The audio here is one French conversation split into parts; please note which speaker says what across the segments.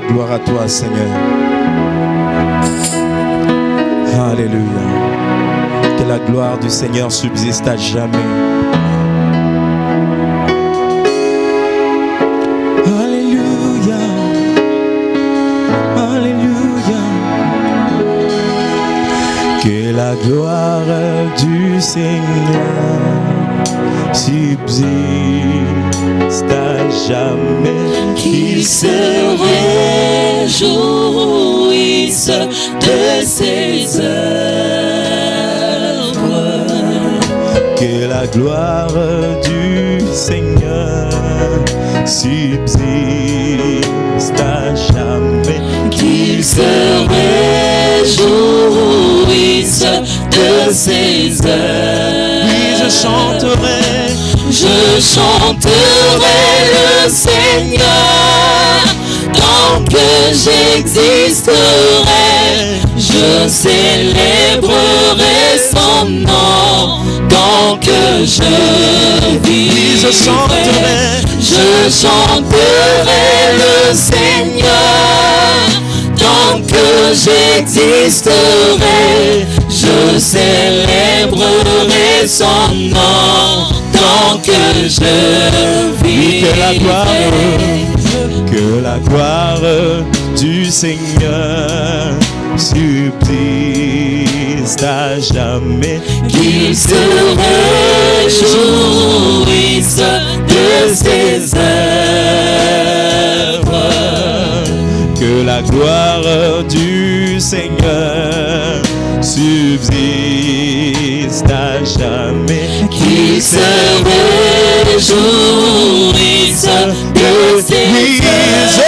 Speaker 1: la gloire à toi, Seigneur. Alléluia. Que la gloire du Seigneur subsiste à jamais. Alléluia. Alléluia. Que la gloire du Seigneur subsiste à jamais.
Speaker 2: Qu'il se réjouisse de ses œuvres.
Speaker 1: Que la gloire du Seigneur subsiste à jamais.
Speaker 2: Qu'il se réjouisse de ses œuvres.
Speaker 1: Oui, je chanterai
Speaker 2: le Seigneur. Tant que j'existerai, je célébrerai son nom. Tant que je vivrai, je chanterai le Seigneur. Tant que j'existerai, je célébrerai son nom. Tant que je vivrai.
Speaker 1: Que la gloire du Seigneur subsiste à jamais.
Speaker 2: Qu'il se réjouisse de ses œuvres.
Speaker 1: Que la gloire du Seigneur subsiste à jamais.
Speaker 2: Qu'il se réjouisse de ses œuvres.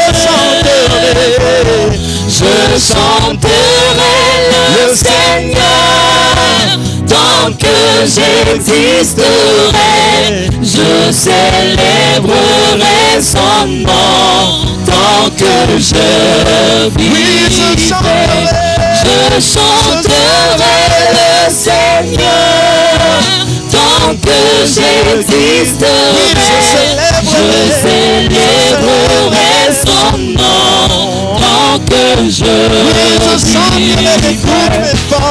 Speaker 2: Je chanterai le Seigneur. Tant que j'existerai, je célébrerai son nom. Tant que je vivrai, je chanterai le Seigneur. Tant que j'existerai, je célébrerai son nom. Tant que je vivrai,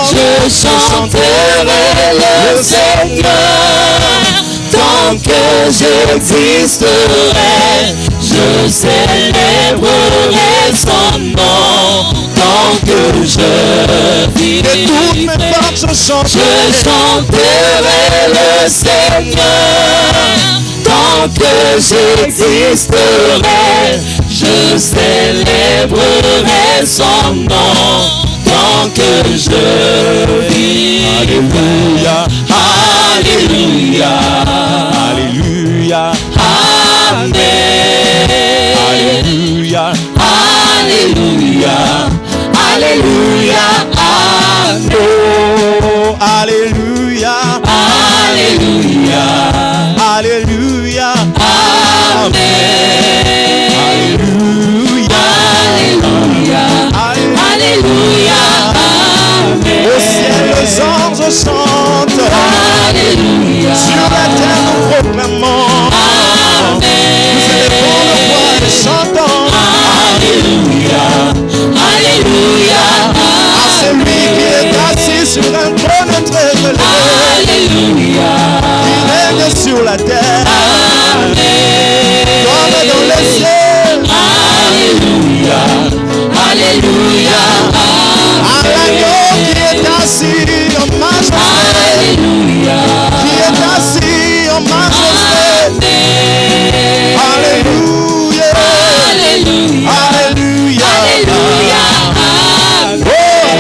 Speaker 2: je chanterai le Seigneur. Tant que j'existerai, je célébrerai son nom. Tant que je vivrai, je chanterai le Seigneur. Tant que j'existerai, je célébrerai son nom. Tant que je vivrai. Alléluia.
Speaker 1: Alléluia.
Speaker 2: Amen.
Speaker 1: Alléluia.
Speaker 2: Alléluia. Alléluia. Amen.
Speaker 1: Oh, Alléluia.
Speaker 2: Alléluia.
Speaker 1: Alléluia.
Speaker 2: Amen.
Speaker 1: Alléluia.
Speaker 2: Alléluia. Alléluia. Amen.
Speaker 1: Au ciel, les anges chantent.
Speaker 2: Alléluia.
Speaker 1: Sur la terre, nous proclamons.
Speaker 2: Amen.
Speaker 1: Nous élevons nos voix et chantons.
Speaker 2: Alléluia. Alléluia.
Speaker 1: À celui qui est assis sur un trône très élevé.
Speaker 2: Alléluia.
Speaker 1: Il règne sur la terre.
Speaker 2: Amen.
Speaker 1: Comme dans les cieux.
Speaker 2: Alléluia. Alléluia.
Speaker 1: À l'agneau qui est assis en majesté.
Speaker 2: Alléluia.
Speaker 1: Qui est assis en majesté. Alléluia.
Speaker 2: Alléluia.
Speaker 1: Alléluia.
Speaker 2: Alléluia.
Speaker 1: Oh,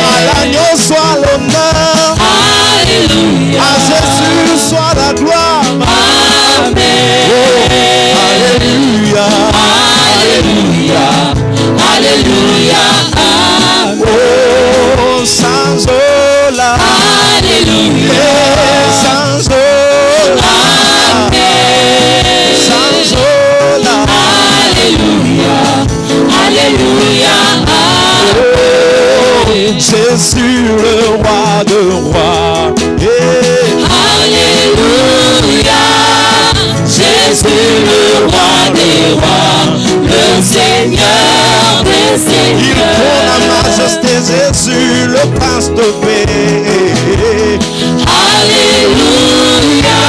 Speaker 1: à l'agneau soit l'honneur.
Speaker 2: Alléluia.
Speaker 1: À Jésus soit la gloire.
Speaker 2: Amen.
Speaker 1: Oh, alléluia.
Speaker 2: Alléluia. Alléluia. Amen.
Speaker 1: Oh, Sanzola.
Speaker 2: Alléluia.
Speaker 1: Sanzola.
Speaker 2: Amen.
Speaker 1: Sanzola.
Speaker 2: Alléluia. Alléluia.
Speaker 1: Oh, Jésus le roi de rois. Yeah.
Speaker 2: Alléluia. Jésus le roi des rois, le Seigneur des Il prend la majesté, Jésus, le prince de paix.
Speaker 3: Alléluia,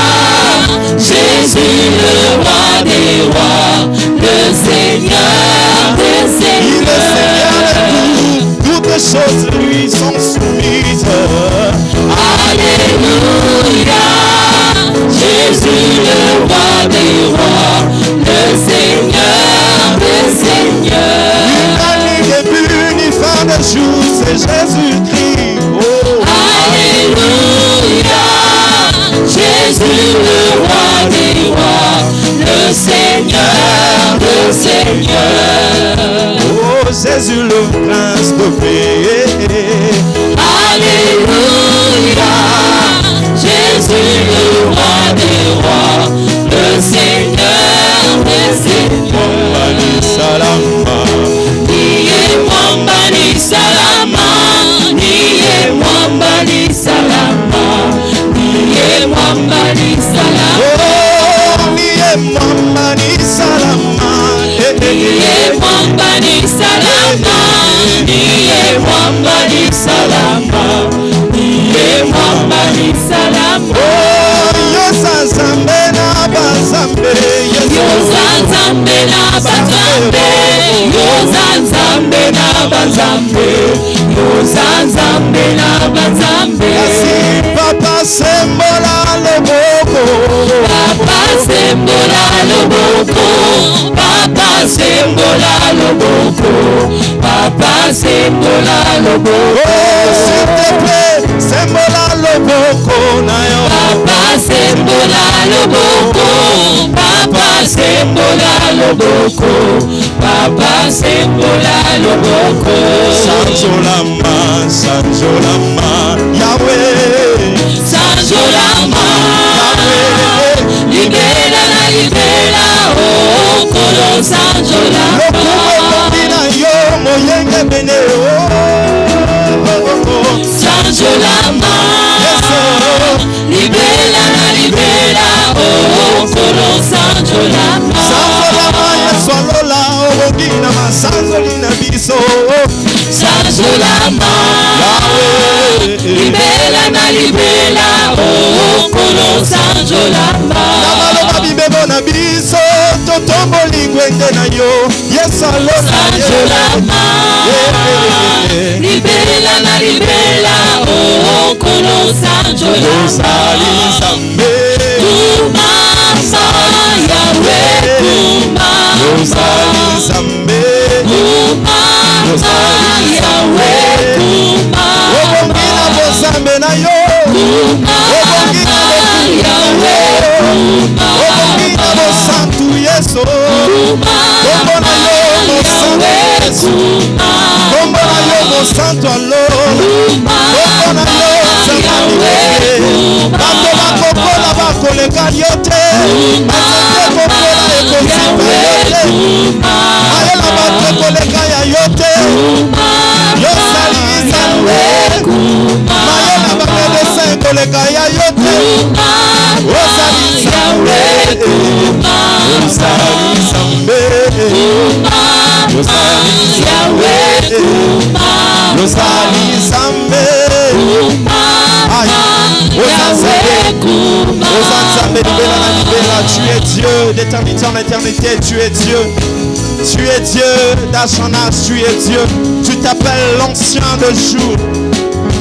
Speaker 3: Jésus le roi des rois, le Seigneur des
Speaker 2: Il est Seigneur
Speaker 3: seigneurs.
Speaker 2: de tout, toutes choses lui sont soumises.
Speaker 3: Alléluia, Jésus le roi des rois, le Seigneur des seigneurs.
Speaker 2: Ni début ni fin de jour, c'est Jésus-Christ. Oh.
Speaker 3: Alléluia, Jésus le roi des rois, le Seigneur des seigneurs.
Speaker 2: Oh, Jésus le prince de paix.
Speaker 3: Alléluia, Jésus le roi des rois, le Seigneur des seigneurs.
Speaker 2: Salama.
Speaker 3: Niye mwamba ni salama, niye mwamba ni salama, niye mwamba ni salama,
Speaker 2: Oh, niye mwamba ni salama.
Speaker 3: niye mwamba ni salama, niye mwamba ni salama, niye mwamba ni salama.
Speaker 2: Oh, yosa zambe na bazambe.
Speaker 3: Yoza nzambe na bazambe, yoza nzambe na bazambe, yoza nzambe na bazambe.
Speaker 2: Kasi papa sembola loboko.
Speaker 3: Papa sembola loboko, papa sembola loboko, papa sembola loboko.
Speaker 2: Oh, s'il te plaît, sembola loboko na yo.
Speaker 3: Papa sembola loboko, papa sembola loboko, papa sembola loboko.
Speaker 2: Sanjolama, Sanjolama, Yahweh.
Speaker 3: Sanjolama,
Speaker 2: Yahweh.
Speaker 3: libera na libera, oh kolo sanjolama.
Speaker 2: Lokubina yo moyenge bene oh.
Speaker 3: Sanjolama, libera na libera, oh kolo sanjolama.
Speaker 2: Sanjolama yeswalola obogina masanzolina biso.
Speaker 3: Sanjolama, libera na libera, oh kolo sanjolama.
Speaker 2: Namaloba bibebo na biso totomboli ngwende na yo yesalola
Speaker 3: Sanjolama, libera na libera, oh kolo sanjolama.
Speaker 2: Zambe
Speaker 3: Kumama, Yahweh, kumama.
Speaker 2: Zambe
Speaker 3: Kumama, Yahweh, kumama.
Speaker 2: obongina bozambe na yo
Speaker 3: Kumama, Yahweh, kumama.
Speaker 2: obongina bosantu yeso kombo na yo mosantu yesu kombo na yo mosantu alo kombo na yo zamani bato bakokola bakoleka yo te bazete kokola ekosika yo te mayela bato koleka ya yo te yosali nzambe mayela bamedesa ekoleka ya yo te ozali nzambe ozali nzambe ozali ozali nzambe tu es Dieu d'éternité en éternité, tu es Dieu. Tu es Dieu d'âge en âge, tu es Dieu. Tu t'appelles l'ancien de jour.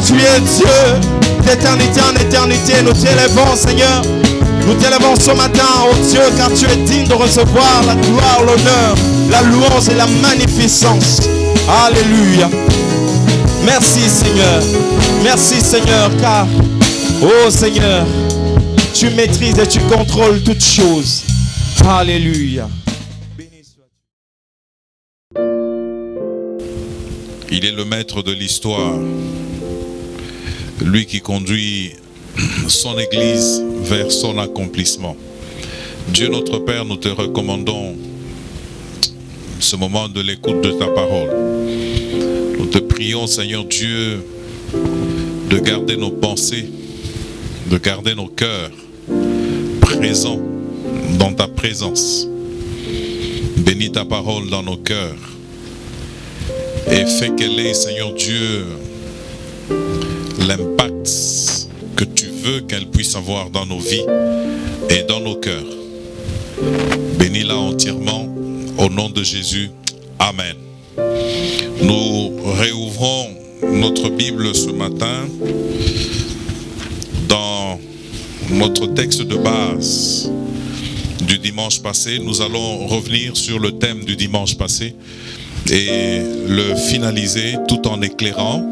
Speaker 2: Tu es Dieu d'éternité en éternité. Nous t'élèvons, Seigneur. Nous t'élèvons ce matin, oh Dieu, car tu es digne de recevoir la gloire, l'honneur, la louange et la magnificence. Alléluia. Merci, Seigneur. Merci, Seigneur, car, oh Seigneur, tu maîtrises et tu contrôles toutes choses. Alléluia.
Speaker 4: Il est le maître de l'histoire, lui qui conduit son Église vers son accomplissement. Dieu notre Père, nous te recommandons ce moment de l'écoute de ta parole. Nous te prions, Seigneur Dieu, de garder nos pensées, de garder nos cœurs présents dans ta présence. Bénis ta parole dans nos cœurs. et fais qu'elle ait, Seigneur Dieu, l'impact que tu veux qu'elle puisse avoir dans nos vies et dans nos cœurs. Bénis-la entièrement au nom de Jésus. Amen. Nous réouvrons notre Bible ce matin dans notre texte de base du dimanche passé. Nous allons revenir sur le thème du dimanche passé et le finaliser tout en éclairant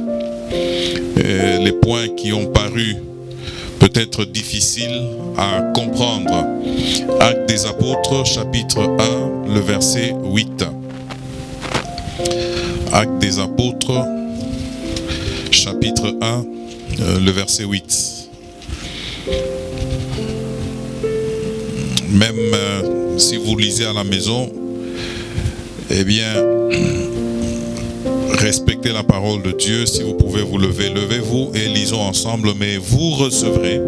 Speaker 4: les points qui ont paru peut-être difficiles à comprendre. Actes des Apôtres, chapitre 1, le verset 8. Actes des Apôtres, chapitre 1, le verset 8. Même si vous lisez à la maison, eh bien, respectez la parole de Dieu. Si vous pouvez vous lever, levez-vous et lisons ensemble. Mais vous recevrez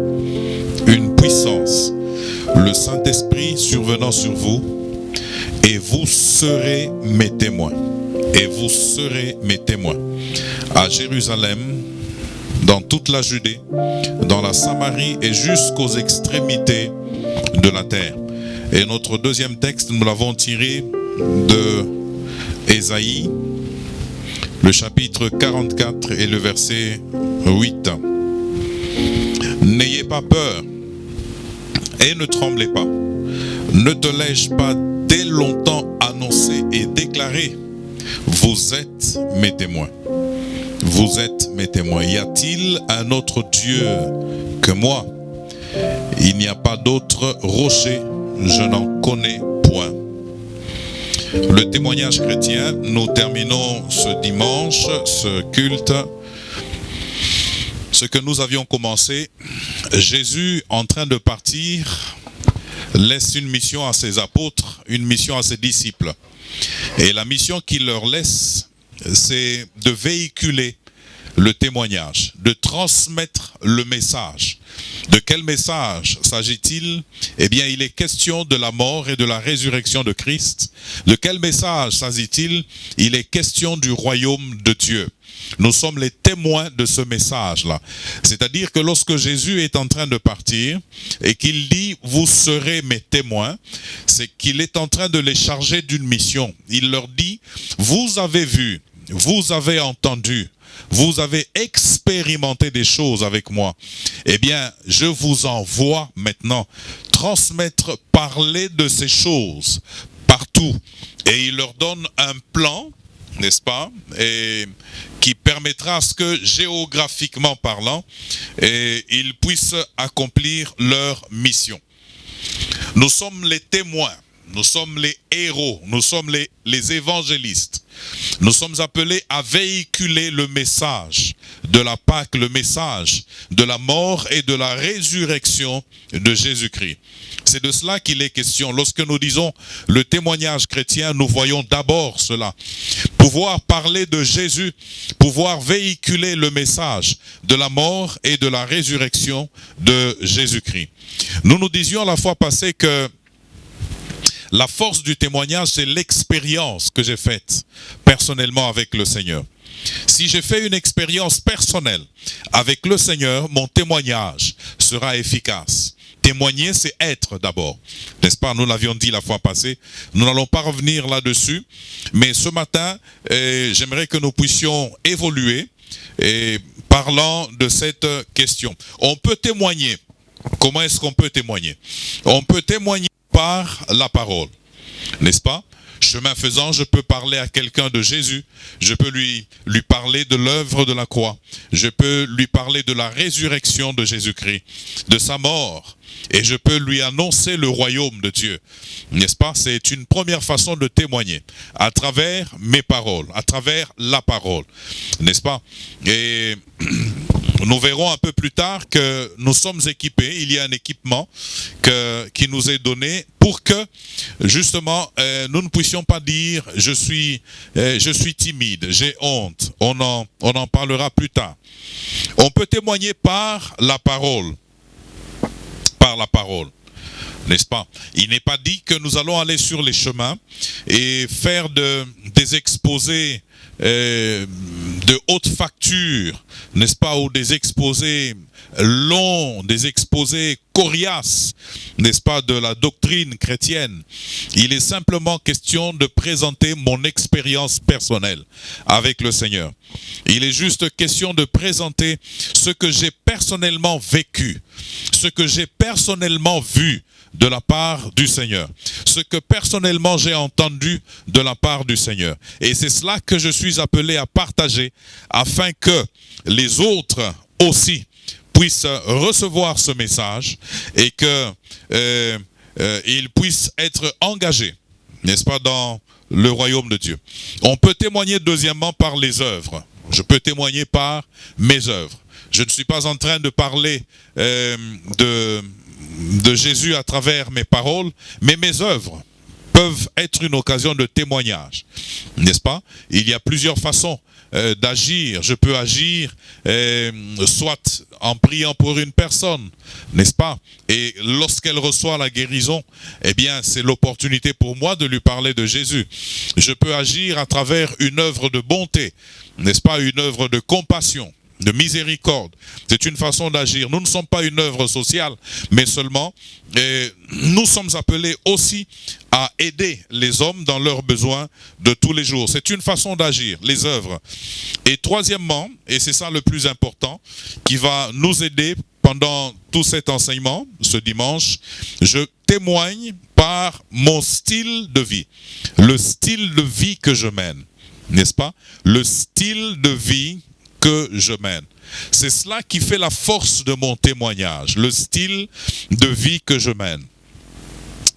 Speaker 4: une puissance, le Saint-Esprit survenant sur vous, et vous serez mes témoins. Et vous serez mes témoins à Jérusalem, dans toute la Judée, dans la Samarie et jusqu'aux extrémités de la terre. Et notre deuxième texte, nous l'avons tiré de Ésaïe, le chapitre 44 et le verset 8. N'ayez pas peur et ne tremblez pas. Ne te l'ai-je pas dès longtemps annoncé et déclaré? Vous êtes mes témoins. Vous êtes mes témoins. Y a-t-il un autre Dieu que moi? Il n'y a pas d'autre rocher, je n'en connais point. Le témoignage chrétien, nous terminons ce dimanche, ce culte, ce que nous avions commencé. Jésus, en train de partir, laisse une mission à ses apôtres, une mission à ses disciples. Et la mission qu'il leur laisse, c'est de véhiculer le témoignage, de transmettre le message. De quel message s'agit-il? Eh bien, il est question de la mort et de la résurrection de Christ. De quel message s'agit-il? Il est question du royaume de Dieu. Nous sommes les témoins de ce message-là. C'est-à-dire que lorsque Jésus est en train de partir et qu'il dit « vous serez mes témoins », c'est qu'il est en train de les charger d'une mission. Il leur dit « vous avez vu, vous avez entendu, vous avez expérimenté des choses avec moi. Eh bien, je vous envoie maintenant transmettre, parler de ces choses partout. » Et il leur donne un plan, n'est-ce pas, et qui permettra à ce que, géographiquement parlant, ils puissent accomplir leur mission. Nous sommes les témoins, nous sommes les héros, nous sommes les évangélistes. Nous sommes appelés à véhiculer le message de la Pâque, le message de la mort et de la résurrection de Jésus-Christ. C'est de cela qu'il est question. Lorsque nous disons le témoignage chrétien, nous voyons d'abord cela. Pouvoir parler de Jésus, pouvoir véhiculer le message de la mort et de la résurrection de Jésus-Christ. Nous disions la fois passée que la force du témoignage, c'est l'expérience que j'ai faite personnellement avec le Seigneur. Si j'ai fait une expérience personnelle avec le Seigneur, mon témoignage sera efficace. Témoigner, c'est être d'abord. N'est-ce pas? Nous l'avions dit la fois passée. Nous n'allons pas revenir là-dessus. Mais ce matin, j'aimerais que nous puissions évoluer parlant de cette question. On peut témoigner. Comment est-ce qu'on peut témoigner? On peut témoigner par la parole, n'est-ce pas? Chemin faisant, je peux parler à quelqu'un de Jésus, je peux lui parler de l'œuvre de la croix, je peux lui parler de la résurrection de Jésus-Christ, de sa mort, et je peux lui annoncer le royaume de Dieu, n'est-ce pas? C'est une première façon de témoigner, à travers mes paroles, à travers la parole, n'est-ce pas? Et nous verrons un peu plus tard que nous sommes équipés, il y a un équipement qui nous est donné pour que, justement, nous ne puissions pas dire « je suis timide, j'ai honte ». On en parlera plus tard. On peut témoigner par la parole. Par la parole. N'est-ce pas? Il n'est pas dit que nous allons aller sur les chemins et faire des exposés de haute facture, n'est-ce pas, ou des exposés longs, des exposés coriaces, n'est-ce pas, de la doctrine chrétienne. Il est simplement question de présenter mon expérience personnelle avec le Seigneur. Il est juste question de présenter ce que j'ai personnellement vécu, ce que j'ai personnellement vu de la part du Seigneur, ce que personnellement j'ai entendu de la part du Seigneur. Et c'est cela que je suis appelé à partager afin que les autres aussi puissent recevoir ce message et que ils puissent être engagés, n'est-ce pas, dans le royaume de Dieu. On peut témoigner deuxièmement par les œuvres. Je peux témoigner par mes œuvres. Je ne suis pas en train de parler de Jésus à travers mes paroles, mais mes œuvres peuvent être une occasion de témoignage, n'est-ce pas? Il y a plusieurs façons d'agir. Je peux agir soit en priant pour une personne, n'est-ce pas? Et lorsqu'elle reçoit la guérison, eh bien c'est l'opportunité pour moi de lui parler de Jésus. Je peux agir à travers une œuvre de bonté, n'est-ce pas? Une œuvre de compassion, de miséricorde. C'est une façon d'agir. Nous ne sommes pas une œuvre sociale, mais seulement nous sommes appelés aussi à aider les hommes dans leurs besoins de tous les jours. C'est une façon d'agir, les œuvres. Et troisièmement, et c'est ça le plus important, qui va nous aider pendant tout cet enseignement, ce dimanche, je témoigne par mon style de vie. Le style de vie que je mène, n'est-ce pas? Le style de vie que je mène. C'est cela qui fait la force de mon témoignage, le style de vie que je mène.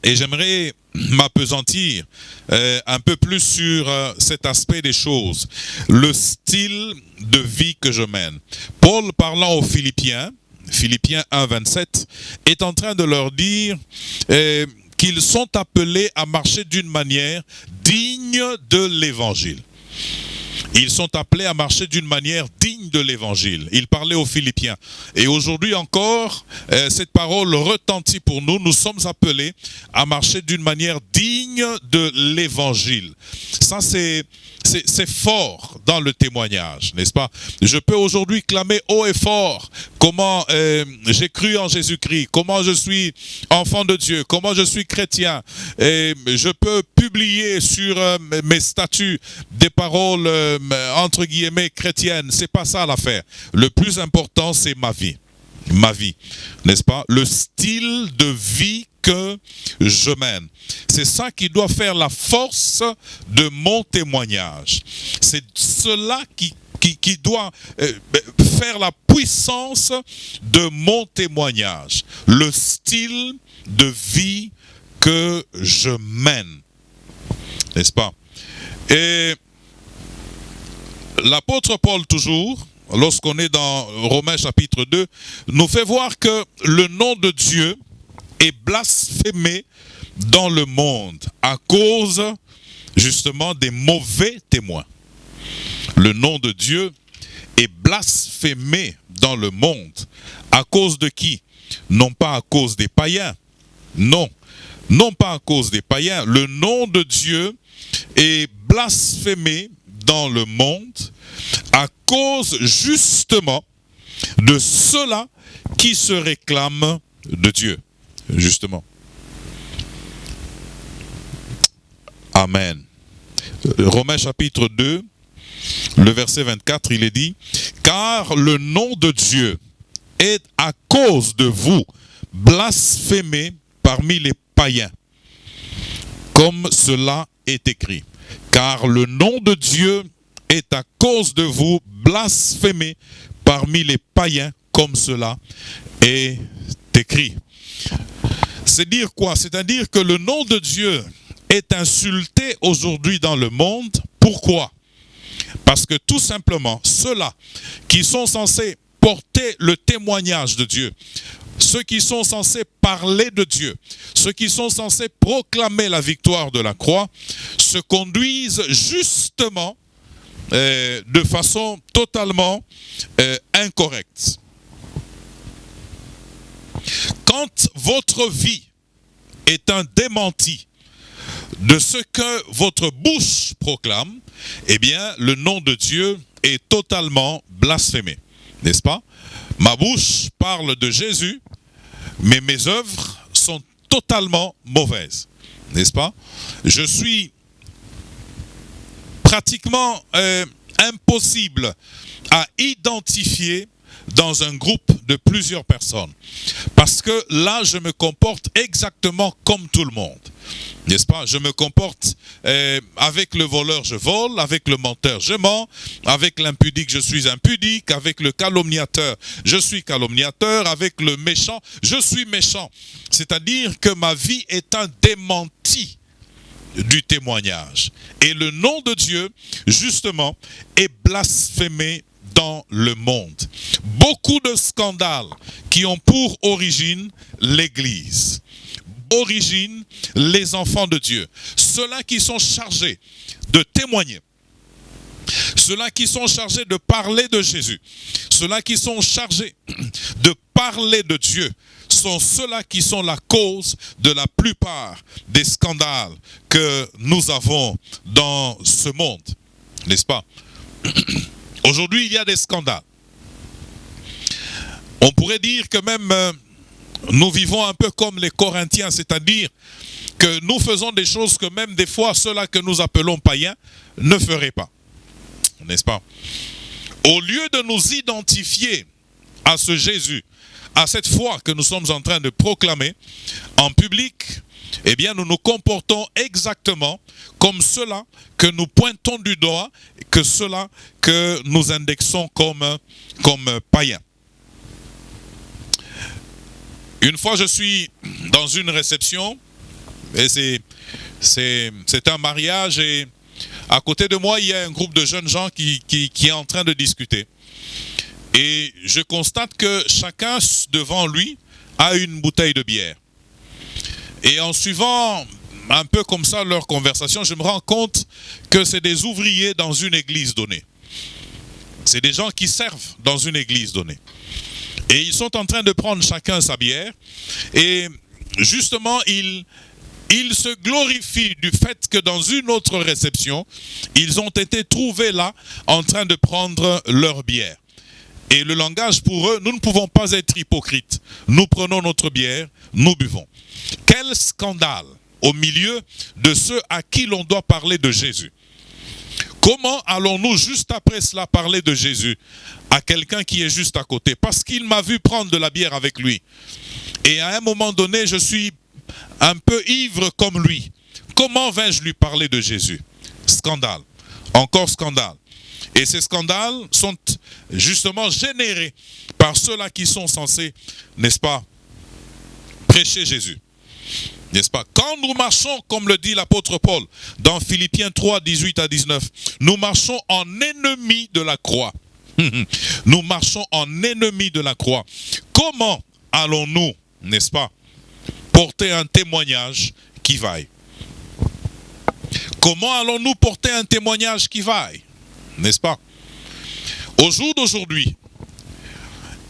Speaker 4: Et j'aimerais m'appesantir un peu plus sur cet aspect des choses, le style de vie que je mène. Paul, parlant aux Philippiens, Philippiens 1, 27, est en train de leur dire qu'ils sont appelés à marcher d'une manière digne de l'évangile. Ils sont appelés à marcher d'une manière digne de l'évangile. Il parlait aux Philippiens. Et aujourd'hui encore, cette parole retentit pour nous. Nous sommes appelés à marcher d'une manière digne de l'évangile. Ça, c'est fort dans le témoignage, n'est-ce pas? Je peux aujourd'hui clamer haut et fort comment j'ai cru en Jésus-Christ, comment je suis enfant de Dieu, comment je suis chrétien. Et je peux publier sur mes statuts des paroles entre guillemets chrétiennes. C'est pas ça l'affaire. Le plus important, c'est ma vie. Ma vie, n'est-ce pas? Le style de vie que je mène. C'est ça qui doit faire la force de mon témoignage. C'est cela qui doit faire la puissance de mon témoignage. Le style de vie que je mène. N'est-ce pas? Et l'apôtre Paul, toujours, lorsqu'on est dans Romains chapitre 2, nous fait voir que le nom de Dieu est blasphémé dans le monde à cause justement des mauvais témoins. Le nom de Dieu est blasphémé dans le monde à cause de qui? Non pas à cause des païens. Non, non pas à cause des païens. Le nom de Dieu est blasphémé dans le monde à cause justement de ceux-là qui se réclament de Dieu. Justement. Amen. Romains chapitre 2, le verset 24, il est dit, « Car le nom de Dieu est à cause de vous blasphémé parmi les païens, comme cela est écrit. Car le nom de Dieu est à cause de vous blasphémé parmi les païens, comme cela est écrit. » C'est dire quoi? C'est-à-dire que le nom de Dieu est insulté aujourd'hui dans le monde. Pourquoi? Parce que tout simplement, ceux-là qui sont censés porter le témoignage de Dieu, ceux qui sont censés parler de Dieu, ceux qui sont censés proclamer la victoire de la croix, se conduisent justement de façon totalement incorrecte. Quand votre vie est un démenti de ce que votre bouche proclame, eh bien, le nom de Dieu est totalement blasphémé. N'est-ce pas? Ma bouche parle de Jésus, mais mes œuvres sont totalement mauvaises. N'est-ce pas? Je suis pratiquement impossible à identifier dans un groupe de plusieurs personnes. Parce que là, je me comporte exactement comme tout le monde. N'est-ce pas? Je me comporte avec le voleur, je vole, avec le menteur, je mens, avec l'impudique, je suis impudique, avec le calomniateur, je suis calomniateur, avec le méchant, je suis méchant. C'est-à-dire que ma vie est un démenti du témoignage. Et le nom de Dieu, justement, est blasphémé dans le monde. Beaucoup de scandales qui ont pour origine l'Église. Origine les enfants de Dieu. Ceux-là qui sont chargés de témoigner. Ceux-là qui sont chargés de parler de Jésus. Ceux-là qui sont chargés de parler de Dieu sont ceux-là qui sont la cause de la plupart des scandales que nous avons dans ce monde. N'est-ce pas? Aujourd'hui, il y a des scandales. On pourrait dire que même nous vivons un peu comme les Corinthiens, c'est-à-dire que nous faisons des choses que même des fois ceux-là que nous appelons païens ne feraient pas. N'est-ce pas? Au lieu de nous identifier à ce Jésus, à cette foi que nous sommes en train de proclamer en public, eh bien nous nous comportons exactement comme ceux-là que nous pointons du doigt, que ceux-là que nous indexons comme païens. Une fois je suis dans une réception, et c'est un mariage, et à côté de moi il y a un groupe de jeunes gens qui est en train de discuter. Et je constate que chacun devant lui a une bouteille de bière. Et en suivant un peu comme ça leur conversation, je me rends compte que c'est des ouvriers dans une église donnée. C'est des gens qui servent dans une église donnée. Et ils sont en train de prendre chacun sa bière. Et justement, ils se glorifient du fait que dans une autre réception, ils ont été trouvés là en train de prendre leur bière. Et le langage pour eux, nous ne pouvons pas être hypocrites. Nous prenons notre bière, nous buvons. Quel scandale au milieu de ceux à qui l'on doit parler de Jésus. Comment allons-nous juste après cela parler de Jésus à quelqu'un qui est juste à côté? Parce qu'il m'a vu prendre de la bière avec lui. Et à un moment donné, je suis un peu ivre comme lui. Comment vais-je lui parler de Jésus? Scandale. Encore scandale. Et ces scandales sont justement générés par ceux-là qui sont censés, n'est-ce pas, prêcher Jésus. N'est-ce pas? Quand nous marchons, comme le dit l'apôtre Paul, dans Philippiens 3, 18 à 19, nous marchons en ennemis de la croix. Nous marchons en ennemis de la croix. Comment allons-nous, n'est-ce pas, porter un témoignage qui vaille? Comment allons-nous porter un témoignage qui vaille? N'est-ce pas? Au jour d'aujourd'hui,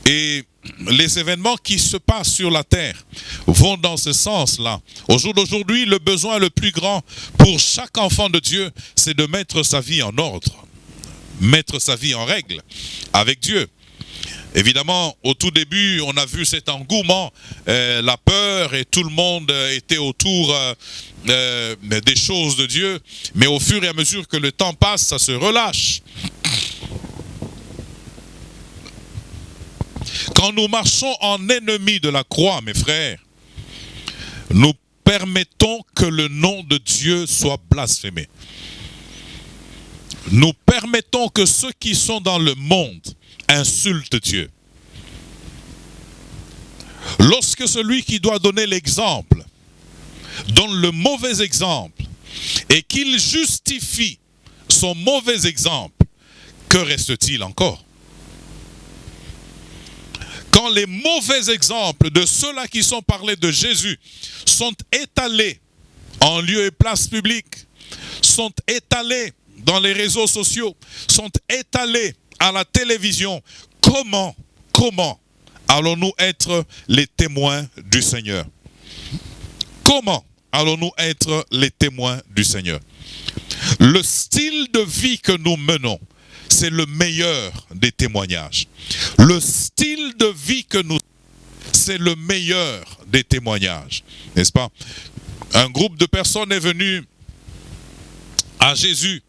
Speaker 4: et les événements qui se passent sur la terre vont dans ce sens-là. Au jour d'aujourd'hui, le besoin le plus grand pour chaque enfant de Dieu, c'est de mettre sa vie en ordre, mettre sa vie en règle avec Dieu. Évidemment, au tout début, on a vu cet engouement, la peur, et tout le monde était autour des choses de Dieu. Mais au fur et à mesure que le temps passe, ça se relâche. Quand nous marchons en ennemis de la croix, mes frères, nous permettons que le nom de Dieu soit blasphémé. Nous permettons que ceux qui sont dans le monde insultent Dieu. Lorsque celui qui doit donner l'exemple donne le mauvais exemple et qu'il justifie son mauvais exemple, que reste-t-il encore? Quand les mauvais exemples de ceux-là qui sont parlés de Jésus sont étalés en lieu et place publique, sont étalés dans les réseaux sociaux, sont étalés à la télévision, comment allons-nous être les témoins du Seigneur? Comment allons-nous être les témoins du Seigneur? Le style de vie que nous menons, c'est le meilleur des témoignages. Le style de vie que nous, c'est le meilleur des témoignages. N'est-ce pas? Un groupe de personnes est venu à Jésus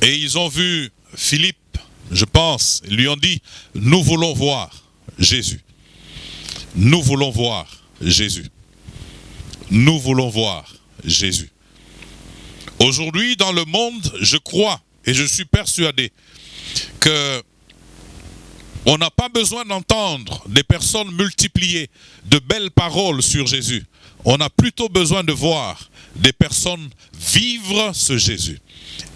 Speaker 4: et ils ont vu Philippe, je pense, ils lui ont dit, nous voulons voir Jésus. Nous voulons voir Jésus. Nous voulons voir Jésus. Aujourd'hui, dans le monde, je crois et je suis persuadé que on n'a pas besoin d'entendre des personnes multiplier de belles paroles sur Jésus. On a plutôt besoin de voir des personnes vivre ce Jésus,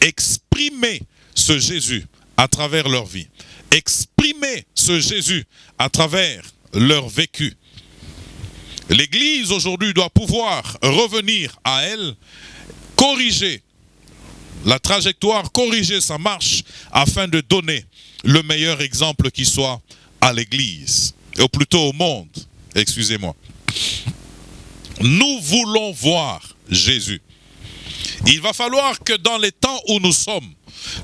Speaker 4: exprimer ce Jésus à travers leur vie, exprimer ce Jésus à travers leur vécu. L'Église aujourd'hui doit pouvoir revenir à elle, corriger la trajectoire, corriger sa marche afin de donner le meilleur exemple qui soit à l'Église, ou plutôt au monde, excusez-moi. Nous voulons voir Jésus. Il va falloir que dans les temps où nous sommes,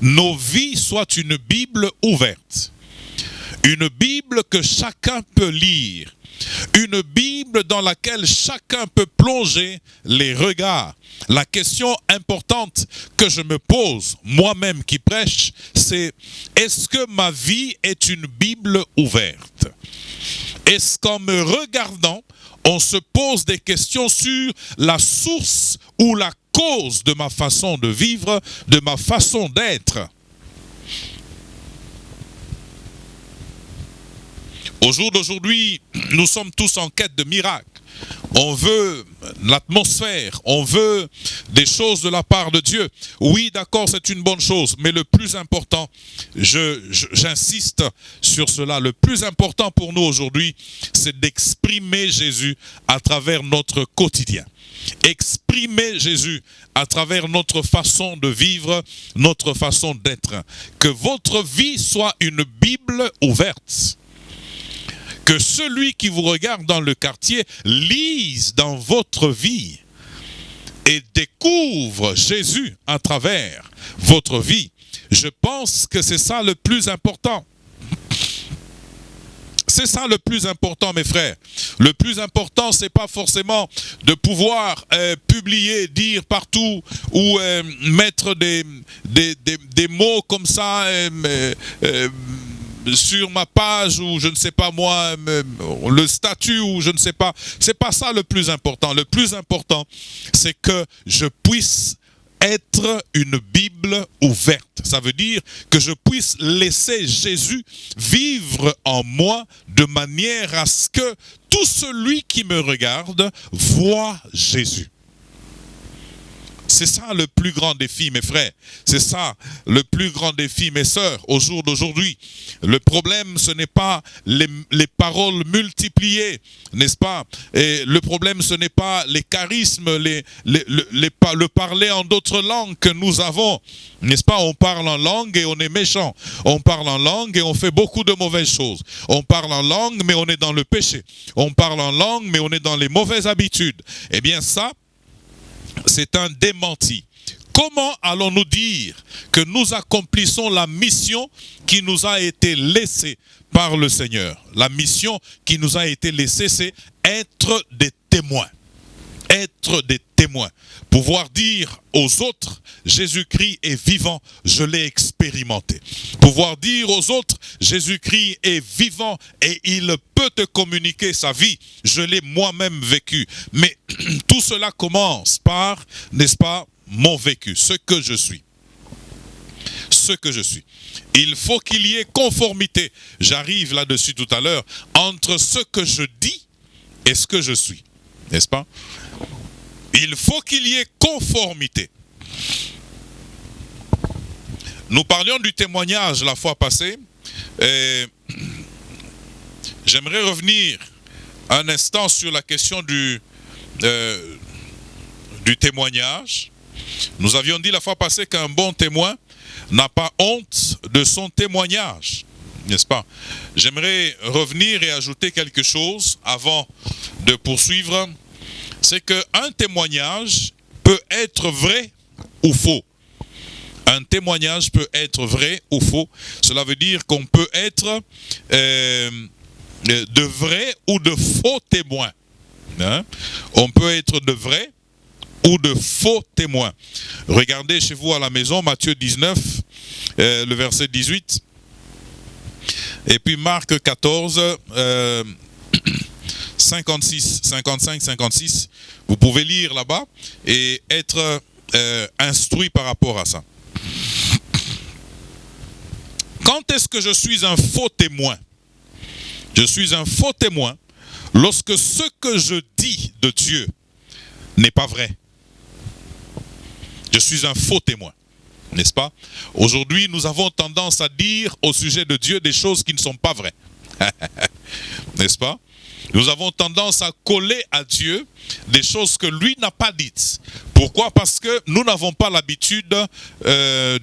Speaker 4: nos vies soient une Bible ouverte. Une Bible que chacun peut lire. Une Bible dans laquelle chacun peut plonger les regards. La question importante que je me pose, moi-même qui prêche, c'est est-ce que ma vie est une Bible ouverte? Est-ce qu'en me regardant, on se pose des questions sur la source ou la cause de ma façon de vivre, de ma façon d'être? Au jour d'aujourd'hui, nous sommes tous en quête de miracles. On veut l'atmosphère, on veut des choses de la part de Dieu. Oui, d'accord, c'est une bonne chose, mais le plus important, j'insiste sur cela, le plus important pour nous aujourd'hui, c'est d'exprimer Jésus à travers notre quotidien. Exprimer Jésus à travers notre façon de vivre, notre façon d'être. Que votre vie soit une Bible ouverte. Que celui qui vous regarde dans le quartier lise dans votre vie et découvre Jésus à travers votre vie. Je pense que c'est ça le plus important. C'est ça le plus important, mes frères. Le plus important, c'est pas forcément de pouvoir publier, dire partout ou mettre des mots comme ça sur ma page ou je ne sais pas moi, le statut ou je ne sais pas. C'est pas ça le plus important. Le plus important, c'est que je puisse être une Bible ouverte. Ça veut dire que je puisse laisser Jésus vivre en moi de manière à ce que tout celui qui me regarde voit Jésus. C'est ça le plus grand défi, mes frères. C'est ça le plus grand défi, mes sœurs, au jour d'aujourd'hui. Le problème, ce n'est pas les paroles multipliées, n'est-ce pas? Et le problème, ce n'est pas les charismes, le parler en d'autres langues que nous avons. N'est-ce pas? On parle en langue et on est méchant. On parle en langue et on fait beaucoup de mauvaises choses. On parle en langue, mais on est dans le péché. On parle en langue, mais on est dans les mauvaises habitudes. Eh bien ça, c'est un démenti. Comment allons-nous dire que nous accomplissons la mission qui nous a été laissée par le Seigneur? La mission qui nous a été laissée, c'est être des témoins. Être des témoins. Pouvoir dire aux autres, Jésus-Christ est vivant, je l'ai expérimenté. Pouvoir dire aux autres, Jésus-Christ est vivant et il peut te communiquer sa vie, je l'ai moi-même vécu. Mais tout cela commence par, n'est-ce pas, mon vécu, ce que je suis. Ce que je suis. Il faut qu'il y ait conformité, j'arrive là-dessus tout à l'heure, entre ce que je dis et ce que je suis. N'est-ce pas? Il faut qu'il y ait conformité. Nous parlions du témoignage la fois passée. J'aimerais revenir un instant sur la question du témoignage. Nous avions dit la fois passée qu'un bon témoin n'a pas honte de son témoignage. N'est-ce pas? J'aimerais revenir et ajouter quelque chose avant de poursuivre. C'est qu'un témoignage peut être vrai ou faux. Un témoignage peut être vrai ou faux. Cela veut dire qu'on peut être de vrais ou de faux témoins. Hein? On peut être de vrais ou de faux témoins. Regardez chez vous à la maison, Matthieu 19, le verset 18. Et puis Marc 14, 56, 55, 56. Vous pouvez lire là-bas et être instruit par rapport à ça. Quand est-ce que je suis un faux témoin? Je suis un faux témoin lorsque ce que je dis de Dieu n'est pas vrai. Je suis un faux témoin, n'est-ce pas? Aujourd'hui, nous avons tendance à dire au sujet de Dieu des choses qui ne sont pas vraies. N'est-ce pas? Nous avons tendance à coller à Dieu des choses que lui n'a pas dites. Pourquoi? Parce que nous n'avons pas l'habitude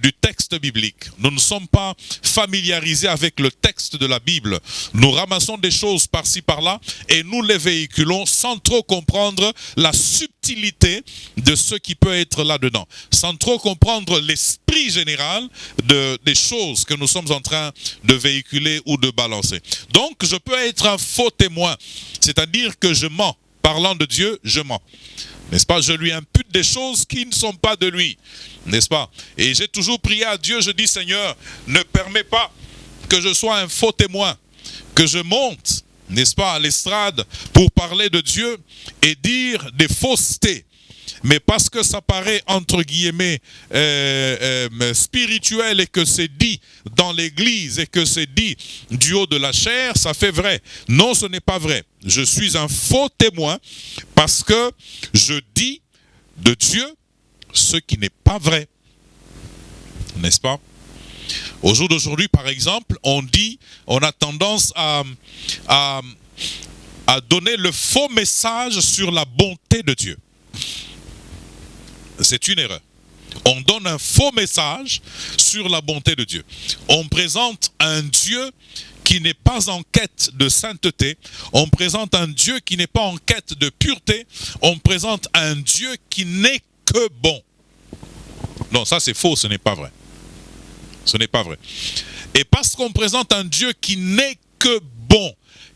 Speaker 4: du texte biblique. Nous ne sommes pas familiarisés avec le texte de la Bible. Nous ramassons des choses par-ci par-là et nous les véhiculons sans trop comprendre la subtilité de ce qui peut être là-dedans. Sans trop comprendre l'esprit général des choses que nous sommes en train de véhiculer ou de balancer. Donc, je peux être un faux témoin. C'est-à-dire que je mens. Parlant de Dieu, je mens. N'est-ce pas? Je lui impute des choses qui ne sont pas de lui. N'est-ce pas? Et j'ai toujours prié à Dieu, je dis Seigneur, ne permets pas que je sois un faux témoin, que je monte, n'est-ce pas, à l'estrade pour parler de Dieu et dire des faussetés. Mais parce que ça paraît entre guillemets spirituel et que c'est dit dans l'église et que c'est dit du haut de la chair, ça fait vrai. Non, ce n'est pas vrai. Je suis un faux témoin parce que je dis de Dieu ce qui n'est pas vrai. N'est-ce pas? Au jour d'aujourd'hui, par exemple, on a tendance à donner le faux message sur la bonté de Dieu. C'est une erreur. On donne un faux message sur la bonté de Dieu. On présente un Dieu qui n'est pas en quête de sainteté. On présente un Dieu qui n'est pas en quête de pureté. On présente un Dieu qui n'est que bon. Non, ça c'est faux, ce n'est pas vrai. Ce n'est pas vrai. Et parce qu'on présente un Dieu qui n'est que bon,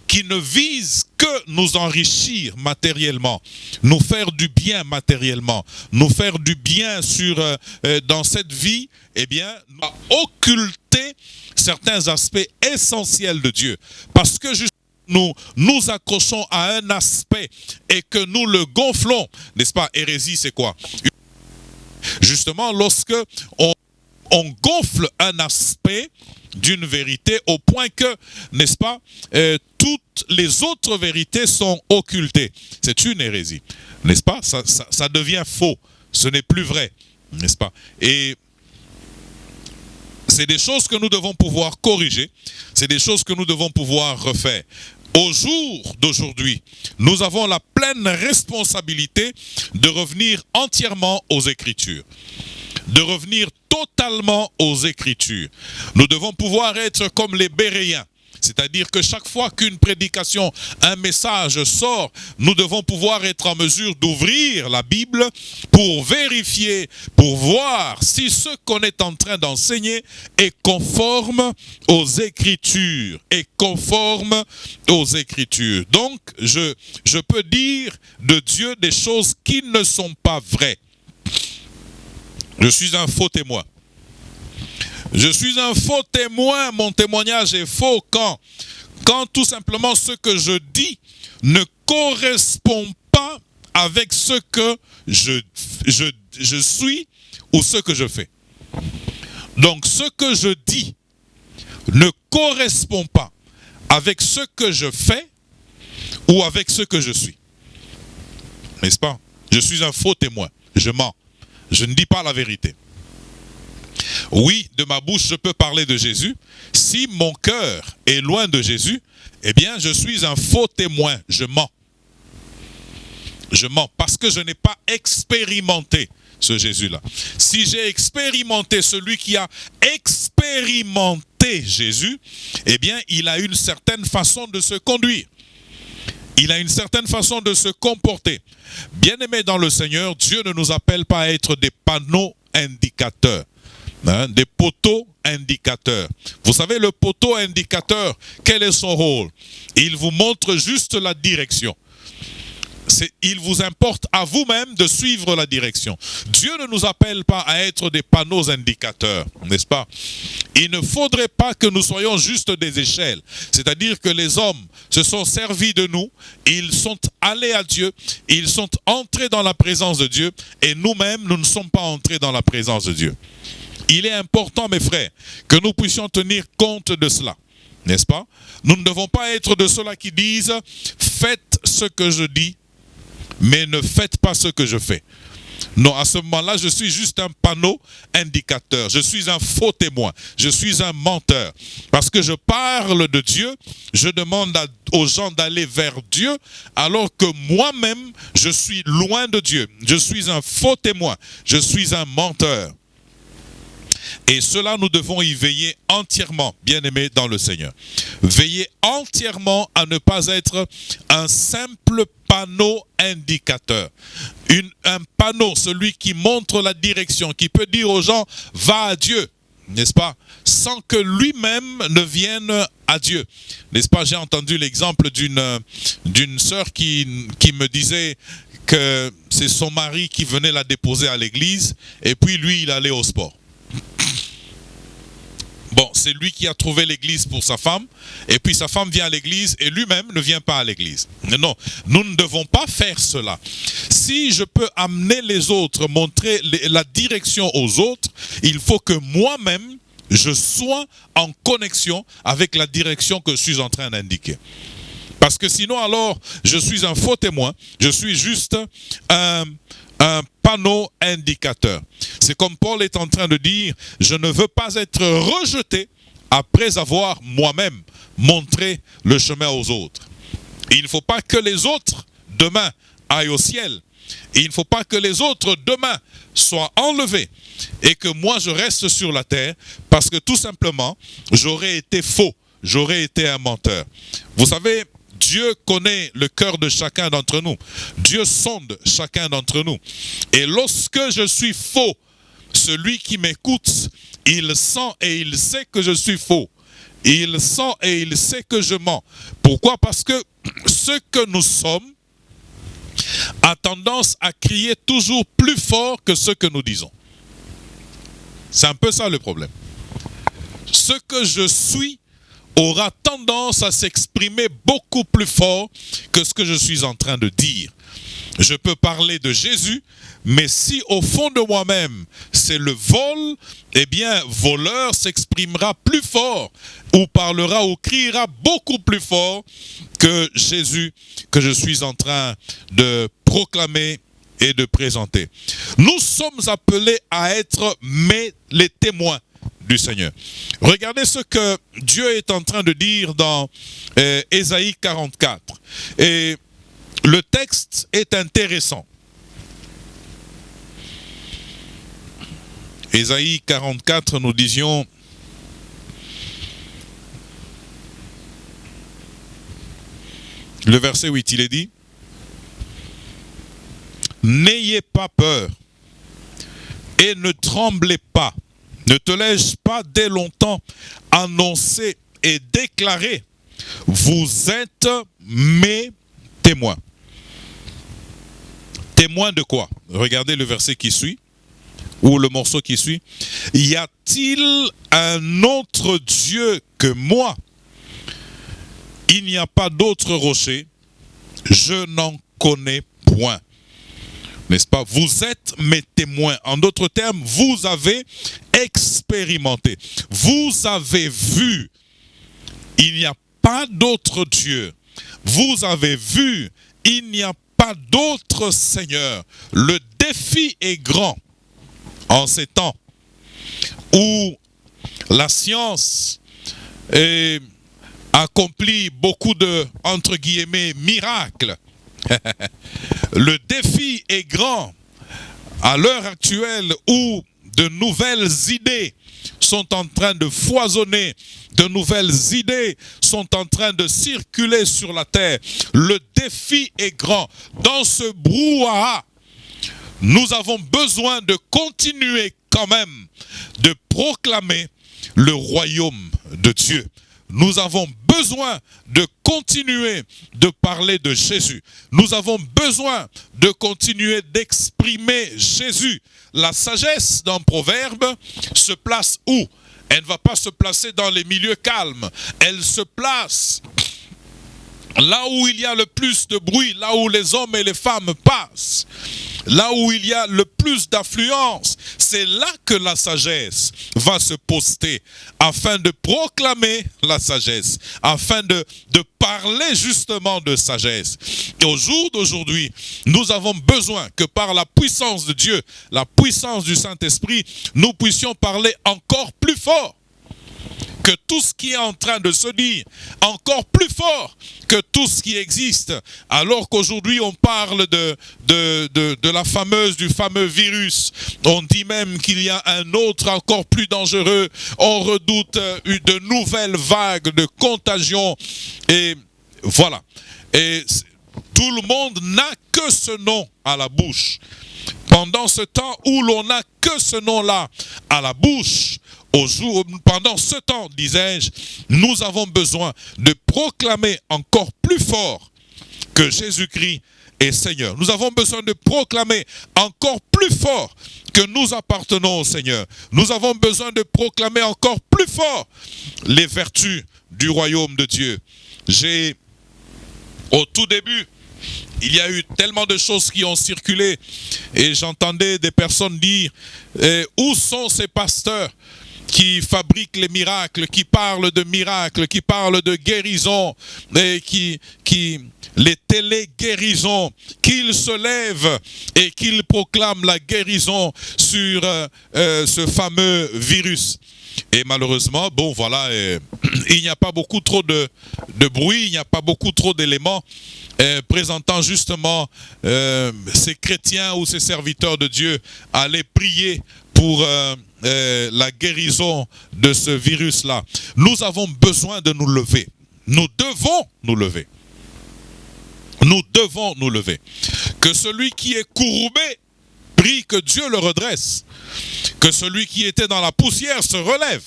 Speaker 4: qui ne vise que nous enrichir matériellement, nous faire du bien matériellement, nous faire du bien dans cette vie, eh bien, nous a occulté certains aspects essentiels de Dieu. Parce que nous nous accrochons à un aspect et que nous le gonflons, n'est-ce pas? Hérésie, c'est quoi? Justement, lorsque on gonfle un aspect d'une vérité au point que, n'est-ce pas, toutes les autres vérités sont occultées. C'est une hérésie, n'est-ce pas? Ça devient faux, ce n'est plus vrai, n'est-ce pas? Et c'est des choses que nous devons pouvoir corriger, c'est des choses que nous devons pouvoir refaire. Au jour d'aujourd'hui, nous avons la pleine responsabilité de revenir entièrement aux Écritures. De revenir totalement aux Écritures. Nous devons pouvoir être comme les Béréens. C'est-à-dire que chaque fois qu'une prédication, un message sort, nous devons pouvoir être en mesure d'ouvrir la Bible pour vérifier, pour voir si ce qu'on est en train d'enseigner est conforme aux Écritures. Est conforme aux Écritures. Donc, je peux dire de Dieu des choses qui ne sont pas vraies. Je suis un faux témoin. Je suis un faux témoin. Mon témoignage est faux quand tout simplement ce que je dis ne correspond pas avec ce que je suis ou ce que je fais. Donc ce que je dis ne correspond pas avec ce que je fais ou avec ce que je suis. N'est-ce pas? Je suis un faux témoin. Je mens. Je ne dis pas la vérité. Oui, de ma bouche, je peux parler de Jésus. Si mon cœur est loin de Jésus, eh bien, je suis un faux témoin. Je mens. Je mens parce que je n'ai pas expérimenté ce Jésus-là. Si j'ai expérimenté celui qui a expérimenté Jésus, eh bien, il a une certaine façon de se conduire. Il a une certaine façon de se comporter. Bien-aimés dans le Seigneur, Dieu ne nous appelle pas à être des panneaux indicateurs. des poteaux indicateurs. Vous savez, le poteau indicateur, quel est son rôle? Il vous montre juste la direction. Il vous importe à vous-même de suivre la direction. Dieu ne nous appelle pas à être des panneaux indicateurs, n'est-ce pas? Il ne faudrait pas que nous soyons juste des échelles. C'est-à-dire que les hommes se sont servis de nous, ils sont allés à Dieu, ils sont entrés dans la présence de Dieu, et nous-mêmes, nous ne sommes pas entrés dans la présence de Dieu. Il est important, mes frères, que nous puissions tenir compte de cela, n'est-ce pas? Nous ne devons pas être de ceux-là qui disent « Faites ce que je dis, mais ne faites pas ce que je fais. » Non, à ce moment-là, je suis juste un panneau indicateur. Je suis un faux témoin. Je suis un menteur. Parce que je parle de Dieu, je demande aux gens d'aller vers Dieu, alors que moi-même, je suis loin de Dieu. Je suis un faux témoin. Je suis un menteur. Et cela, nous devons y veiller entièrement, bien-aimés dans le Seigneur. Veillez entièrement à ne pas être un simple panneau indicateur. Un panneau, celui qui montre la direction, qui peut dire aux gens, va à Dieu, n'est-ce pas? Sans que lui-même ne vienne à Dieu. N'est-ce pas? J'ai entendu l'exemple d'une sœur qui me disait que c'est son mari qui venait la déposer à l'église, et puis lui, il allait au sport. Bon, c'est lui qui a trouvé l'église pour sa femme, et puis sa femme vient à l'église, et lui-même ne vient pas à l'église. Non, nous ne devons pas faire cela. Si je peux amener les autres, montrer la direction aux autres, il faut que moi-même, je sois en connexion avec la direction que je suis en train d'indiquer. Parce que sinon, alors, je suis un faux témoin, je suis juste un panneau indicateur. C'est comme Paul est en train de dire, je ne veux pas être rejeté après avoir moi-même montré le chemin aux autres. Et il ne faut pas que les autres demain aillent au ciel. Et il ne faut pas que les autres demain soient enlevés et que moi je reste sur la terre parce que tout simplement j'aurais été faux, j'aurais été un menteur. Vous savez, Dieu connaît le cœur de chacun d'entre nous. Dieu sonde chacun d'entre nous. Et lorsque je suis faux, celui qui m'écoute, il sent et il sait que je suis faux. Il sent et il sait que je mens. Pourquoi? Parce que ce que nous sommes a tendance à crier toujours plus fort que ce que nous disons. C'est un peu ça le problème. Ce que je suis aura tendance à s'exprimer beaucoup plus fort que ce que je suis en train de dire. Je peux parler de Jésus, mais si au fond de moi-même c'est le vol, eh bien voleur s'exprimera plus fort ou parlera ou criera beaucoup plus fort que Jésus que je suis en train de proclamer et de présenter. Nous sommes appelés à être les témoins du Seigneur. Regardez ce que Dieu est en train de dire dans Ésaïe 44. Et le texte est intéressant. Ésaïe 44, nous disions, le verset 8, il est dit, « N'ayez pas peur et ne tremblez pas. Ne te l'ai-je pas dès longtemps annoncé et déclaré? Vous êtes mes témoins. » Témoins de quoi? Regardez le verset qui suit, ou le morceau qui suit. « Y a-t-il un autre Dieu que moi? Il n'y a pas d'autre rocher. Je n'en connais point. » N'est-ce pas? Vous êtes mes témoins. En d'autres termes, vous avez expérimenté. Vous avez vu. Il n'y a pas d'autre Dieu. Vous avez vu. Il n'y a pas d'autre Seigneur. Le défi est grand en ces temps où la science accomplit beaucoup de, entre guillemets, miracles. Le défi est grand à l'heure actuelle où de nouvelles idées sont en train de foisonner, de nouvelles idées sont en train de circuler sur la terre. Le défi est grand. Dans ce brouhaha, nous avons besoin de continuer quand même de proclamer le royaume de Dieu. Nous avons besoin de continuer de parler de Jésus. Nous avons besoin de continuer d'exprimer Jésus. La sagesse d'un proverbe se place où? Elle ne va pas se placer dans les milieux calmes. Elle se place là où il y a le plus de bruit, là où les hommes et les femmes passent, là où il y a le plus d'affluence. C'est là que la sagesse va se poster afin de proclamer la sagesse, afin de parler justement de sagesse. Et au jour d'aujourd'hui, nous avons besoin que par la puissance de Dieu, la puissance du Saint-Esprit, nous puissions parler encore plus fort que tout ce qui est en train de se dire, encore plus fort que tout ce qui existe, alors qu'aujourd'hui on parle du fameux virus. On dit même qu'il y a un autre encore plus dangereux. On redoute de nouvelles vagues de contagion. Et voilà. Et tout le monde n'a que ce nom à la bouche. Pendant ce temps où l'on n'a que ce nom-là à la bouche, pendant ce temps, disais-je, nous avons besoin de proclamer encore plus fort que Jésus-Christ est Seigneur. Nous avons besoin de proclamer encore plus fort que nous appartenons au Seigneur. Nous avons besoin de proclamer encore plus fort les vertus du royaume de Dieu. Au tout début, il y a eu tellement de choses qui ont circulé et j'entendais des personnes dire où sont ces pasteurs qui fabriquent les miracles, qui parlent de miracles, qui parlent de guérison, et les télé-guérisons, qu'ils se lèvent et qu'ils proclament la guérison sur ce fameux virus. Et malheureusement, bon voilà, il n'y a pas beaucoup trop de bruit, il n'y a pas beaucoup trop d'éléments présentant justement ces chrétiens ou ces serviteurs de Dieu aller prier pour la guérison de ce virus-là. Nous avons besoin de nous lever. Nous devons nous lever. Nous devons nous lever. Que celui qui est courbé prie que Dieu le redresse. Que celui qui était dans la poussière se relève.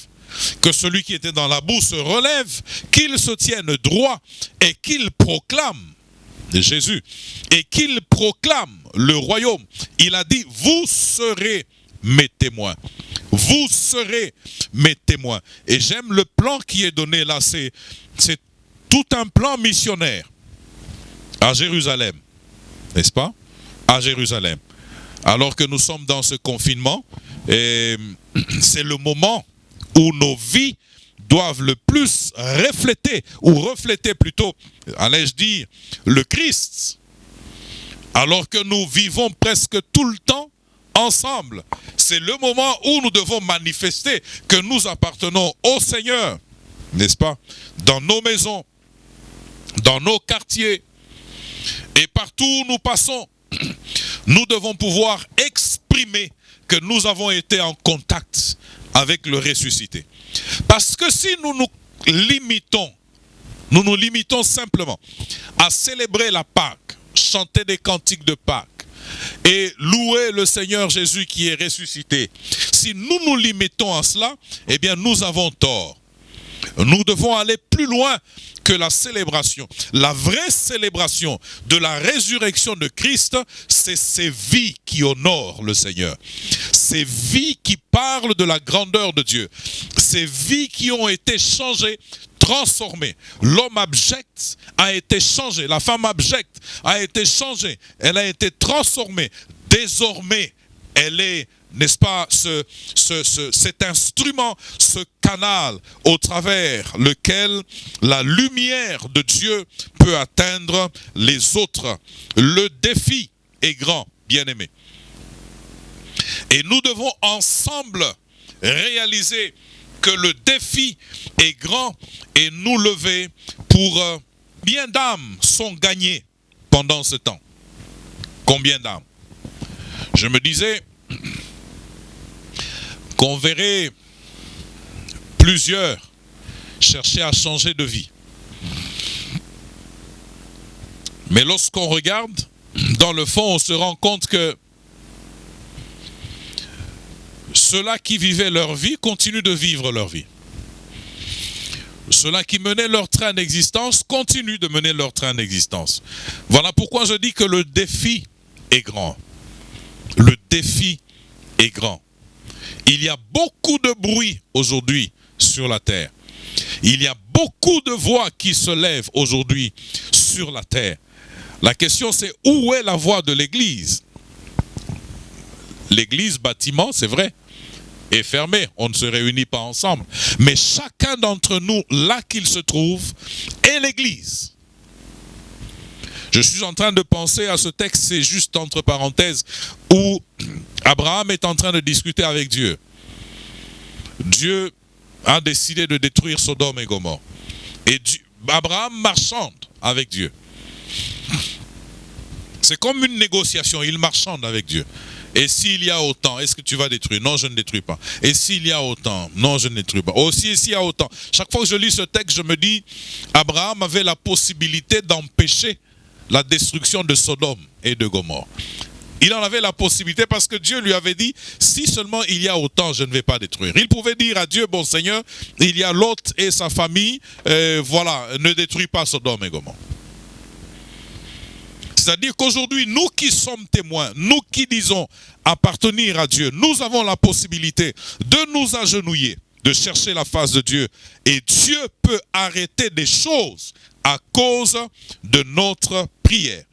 Speaker 4: Que celui qui était dans la boue se relève. Qu'il se tienne droit et qu'il proclame Jésus. Et qu'il proclame le royaume. Il a dit, vous serez mes témoins. Vous serez mes témoins. Et j'aime le plan qui est donné là. C'est tout un plan missionnaire à Jérusalem. N'est-ce pas? À Jérusalem. Alors que nous sommes dans ce confinement, c'est le moment où nos vies doivent le plus refléter plutôt, allais-je dire, le Christ. Alors que nous vivons presque tout le temps ensemble. C'est le moment où nous devons manifester que nous appartenons au Seigneur, n'est-ce pas? Dans nos maisons, dans nos quartiers, et partout où nous passons, nous devons pouvoir exprimer que nous avons été en contact avec le ressuscité. Parce que si nous nous limitons simplement à célébrer la Pâque, chanter des cantiques de Pâques, et louer le Seigneur Jésus qui est ressuscité. Si nous nous limitons à cela, eh bien nous avons tort. Nous devons aller plus loin que la célébration. La vraie célébration de la résurrection de Christ, c'est ces vies qui honorent le Seigneur. Ces vies qui parlent de la grandeur de Dieu. Ces vies qui ont été changées, transformée. L'homme abject a été changé. La femme abjecte a été changée. Elle a été transformée. Désormais, elle est, n'est-ce pas, cet instrument, ce canal au travers lequel la lumière de Dieu peut atteindre les autres. Le défi est grand, bien-aimés. Et nous devons ensemble réaliser que le défi est grand et nous lever pour bien d'âmes sont gagnées pendant ce temps. Combien d'âmes? Je me disais qu'on verrait plusieurs chercher à changer de vie. Mais lorsqu'on regarde, dans le fond, on se rend compte que Ceux-là qui vivaient leur vie continuent de vivre leur vie. Ceux-là qui menaient leur train d'existence continuent de mener leur train d'existence. Voilà pourquoi je dis que le défi est grand. Le défi est grand. Il y a beaucoup de bruit aujourd'hui sur la terre. Il y a beaucoup de voix qui se lèvent aujourd'hui sur la terre. La question c'est où est la voix de l'Église? L'Église, bâtiment, c'est vrai, est fermée. On ne se réunit pas ensemble. Mais chacun d'entre nous, là qu'il se trouve, est l'Église. Je suis en train de penser à ce texte, c'est juste entre parenthèses, où Abraham est en train de discuter avec Dieu. Dieu a décidé de détruire Sodome et Gomorrhe. Et Abraham marchande avec Dieu. C'est comme une négociation, il marchande avec Dieu. Et s'il y a autant, est-ce que tu vas détruire? Non, je ne détruis pas. Et s'il y a autant? Non, je ne détruis pas. Aussi, et s'il y a autant? Chaque fois que je lis ce texte, je me dis, Abraham avait la possibilité d'empêcher la destruction de Sodome et de Gomorrhe. Il en avait la possibilité parce que Dieu lui avait dit, si seulement il y a autant, je ne vais pas détruire. Il pouvait dire à Dieu, bon Seigneur, il y a Lot et sa famille, voilà, ne détruis pas Sodome et Gomorrhe. C'est-à-dire qu'aujourd'hui, nous qui sommes témoins, nous qui disons appartenir à Dieu, nous avons la possibilité de nous agenouiller, de chercher la face de Dieu. Et Dieu peut arrêter des choses à cause de notre prière.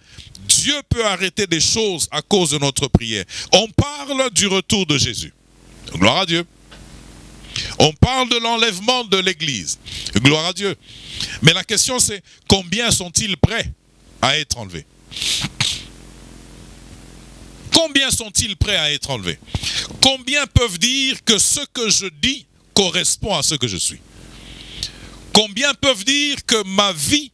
Speaker 4: Dieu peut arrêter des choses à cause de notre prière. On parle du retour de Jésus. Gloire à Dieu. On parle de l'enlèvement de l'Église. Gloire à Dieu. Mais la question c'est, combien sont-ils prêts à être enlevés? Combien sont-ils prêts à être enlevés? Combien peuvent dire que ce que je dis correspond à ce que je suis? Combien peuvent dire que ma vie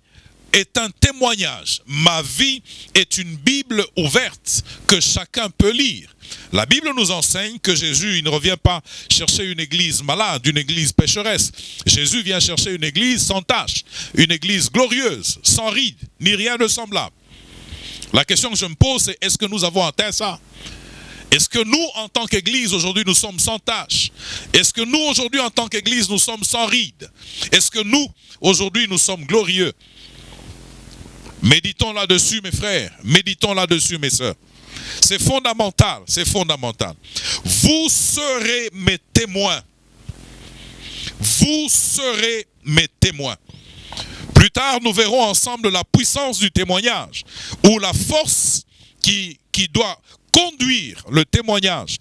Speaker 4: est un témoignage? Ma vie est une Bible ouverte que chacun peut lire. La Bible nous enseigne que Jésus, il ne revient pas chercher une église malade, une église pécheresse. Jésus vient chercher une église sans tache, une église glorieuse, sans rides, ni rien de semblable. La question que je me pose, c'est est-ce que nous avons atteint ça? Est-ce que nous, en tant qu'Église, aujourd'hui, nous sommes sans tâche? Est-ce que nous, aujourd'hui, en tant qu'Église, nous sommes sans rides? Est-ce que nous, aujourd'hui, nous sommes glorieux? Méditons là-dessus, mes frères. Méditons là-dessus, mes sœurs. C'est fondamental, c'est fondamental. Vous serez mes témoins. Vous serez mes témoins. Plus tard, nous verrons ensemble la puissance du témoignage, ou la force qui doit conduire le témoignage.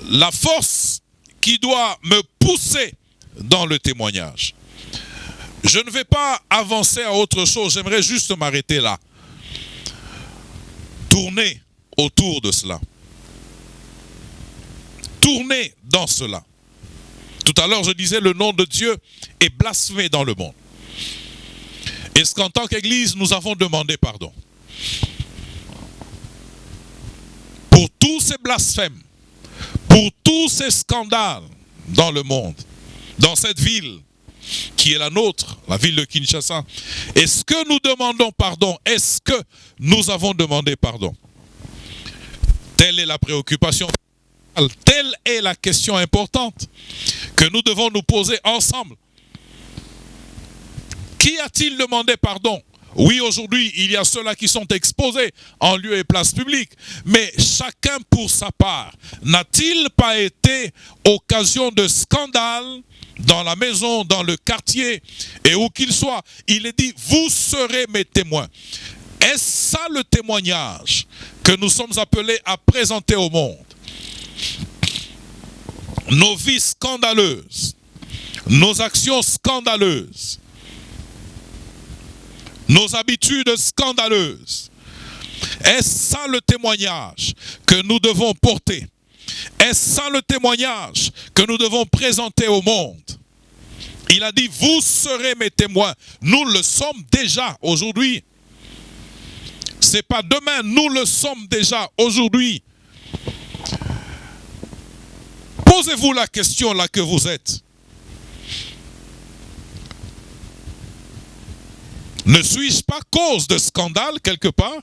Speaker 4: La force qui doit me pousser dans le témoignage. Je ne vais pas avancer à autre chose, j'aimerais juste m'arrêter là. Tourner autour de cela. Tourner dans cela. Tout à l'heure, je disais, le nom de Dieu est blasphémé dans le monde. Est-ce qu'en tant qu'Église, nous avons demandé pardon? Pour tous ces blasphèmes, pour tous ces scandales dans le monde, dans cette ville qui est la nôtre, la ville de Kinshasa, est-ce que nous demandons pardon? Est-ce que nous avons demandé pardon? Telle est la préoccupation. Telle est la question importante que nous devons nous poser ensemble. Qui a-t-il demandé pardon? Oui, aujourd'hui, il y a ceux-là qui sont exposés en lieu et place publique. Mais chacun pour sa part. N'a-t-il pas été occasion de scandale dans la maison, dans le quartier, et où qu'il soit? Il est dit, vous serez mes témoins. Est-ce ça le témoignage que nous sommes appelés à présenter au monde? Nos vies scandaleuses, nos actions scandaleuses, nos habitudes scandaleuses. Est-ce ça le témoignage que nous devons porter? Est-ce ça le témoignage que nous devons présenter au monde? Il a dit, vous serez mes témoins. Nous le sommes déjà aujourd'hui. C'est pas demain, nous le sommes déjà aujourd'hui. Posez-vous la question là que vous êtes. Ne suis-je pas cause de scandale quelque part?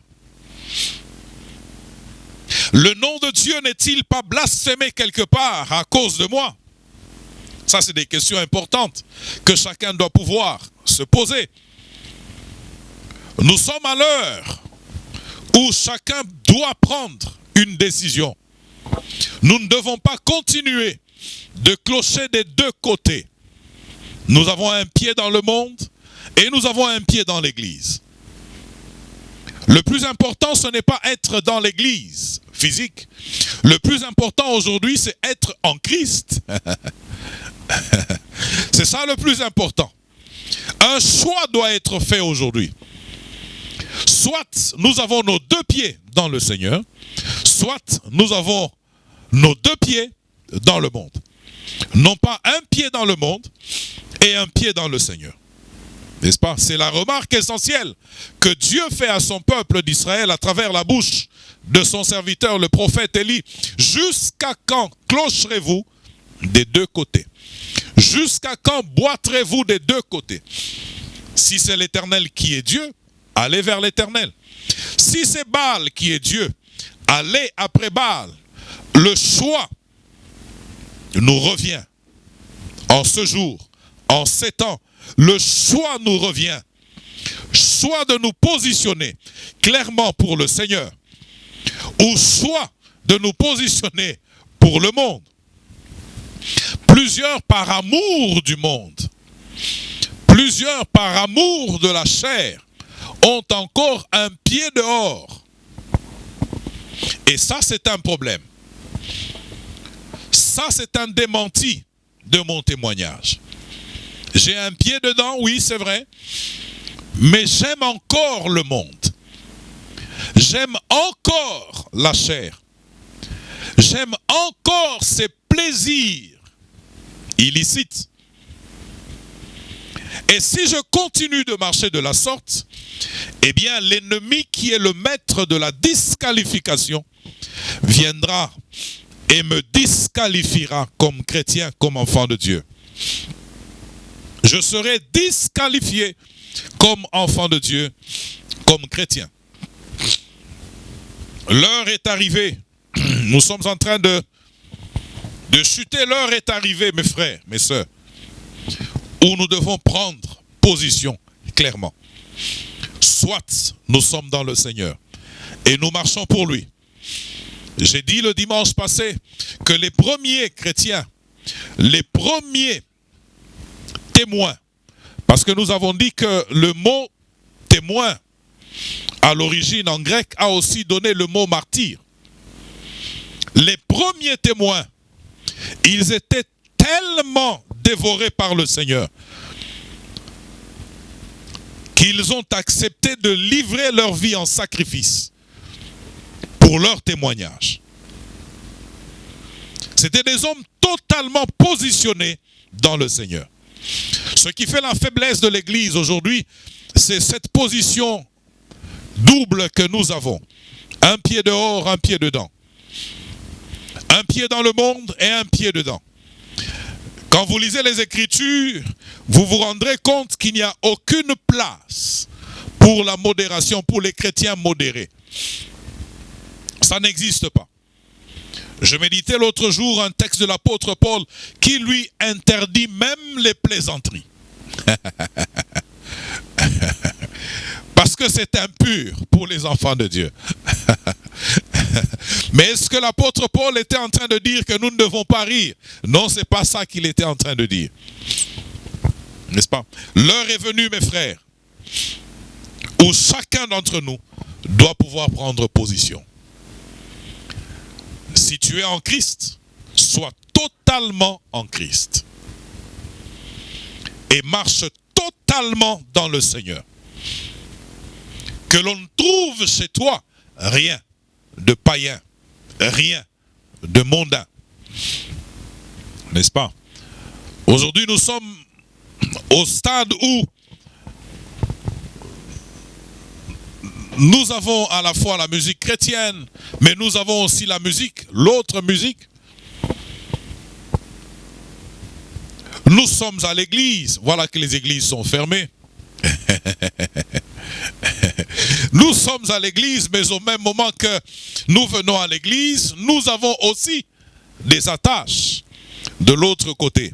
Speaker 4: Le nom de Dieu n'est-il pas blasphémé quelque part à cause de moi? Ça, c'est des questions importantes que chacun doit pouvoir se poser. Nous sommes à l'heure où chacun doit prendre une décision. Nous ne devons pas continuer de clocher des deux côtés. Nous avons un pied dans le monde et nous avons un pied dans l'église. Le plus important, ce n'est pas être dans l'église physique. Le plus important aujourd'hui, c'est être en Christ. C'est ça le plus important. Un choix doit être fait aujourd'hui. Soit nous avons nos deux pieds dans le Seigneur, soit nous avons nos deux pieds dans le monde. Non pas un pied dans le monde et un pied dans le Seigneur. N'est-ce pas? C'est la remarque essentielle que Dieu fait à son peuple d'Israël à travers la bouche de son serviteur, le prophète Élie. Jusqu'à quand clocherez-vous des deux côtés? Jusqu'à quand boiterez-vous des deux côtés? Si c'est l'Éternel qui est Dieu, allez vers l'Éternel. Si c'est Baal qui est Dieu, allez après Baal. Le choix nous revient en ce jour, en ces temps. Le choix nous revient. Soit de nous positionner clairement pour le Seigneur, ou soit de nous positionner pour le monde. Plusieurs par amour du monde, plusieurs par amour de la chair, ont encore un pied dehors. Et ça, c'est un problème. Ça, c'est un démenti de mon témoignage. J'ai un pied dedans, oui, c'est vrai, mais j'aime encore le monde. J'aime encore la chair. J'aime encore ces plaisirs illicites. Et si je continue de marcher de la sorte, eh bien l'ennemi qui est le maître de la disqualification viendra et me disqualifiera comme chrétien, comme enfant de Dieu. Je serai disqualifié comme enfant de Dieu, comme chrétien. L'heure est arrivée. Nous sommes en train de chuter. L'heure est arrivée, mes frères, mes sœurs, où nous devons prendre position clairement. Soit nous sommes dans le Seigneur et nous marchons pour lui. J'ai dit le dimanche passé que les premiers chrétiens, les premiers témoins, parce que nous avons dit que le mot témoin à l'origine en grec a aussi donné le mot martyr. Les premiers témoins, ils étaient tellement dévorés par le Seigneur qu'ils ont accepté de livrer leur vie en sacrifice pour leur témoignage. C'était des hommes totalement positionnés dans le Seigneur. Ce qui fait la faiblesse de l'Église aujourd'hui, c'est cette position double que nous avons. Un pied dehors, un pied dedans. Un pied dans le monde et un pied dedans. Quand vous lisez les Écritures, vous vous rendrez compte qu'il n'y a aucune place pour la modération, pour les chrétiens modérés. Ça n'existe pas. Je méditais l'autre jour un texte de l'apôtre Paul qui lui interdit même les plaisanteries. Parce que c'est impur pour les enfants de Dieu. Mais est-ce que l'apôtre Paul était en train de dire que nous ne devons pas rire? Non, c'est pas ça qu'il était en train de dire. N'est-ce pas? L'heure est venue, mes frères, où chacun d'entre nous doit pouvoir prendre position. Si tu es en Christ, sois totalement en Christ. Et marche totalement dans le Seigneur. Que l'on ne trouve chez toi rien de païen, rien de mondain. N'est-ce pas? Aujourd'hui, nous sommes au stade où nous avons à la fois la musique chrétienne, mais nous avons aussi la musique, l'autre musique. Nous sommes à l'église. Voilà que les églises sont fermées. Nous sommes à l'église, mais au même moment que nous venons à l'église, nous avons aussi des attaches de l'autre côté.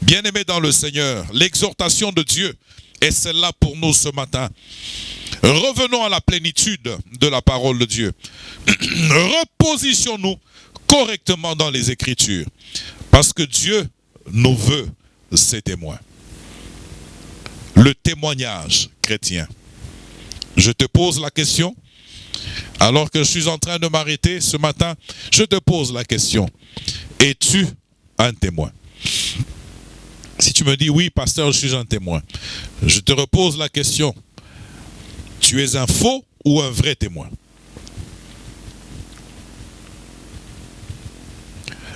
Speaker 4: Bien-aimés dans le Seigneur, l'exhortation de Dieu est celle-là pour nous ce matin. Revenons à la plénitude de la parole de Dieu. Repositionnons-nous correctement dans les Écritures, parce que Dieu nous veut ses témoins. Le témoignage chrétien. Je te pose la question, alors que je suis en train de m'arrêter ce matin, je te pose la question. Es-tu un témoin? Si tu me dis oui, pasteur, je suis un témoin, je te repose la question. Tu es un faux ou un vrai témoin?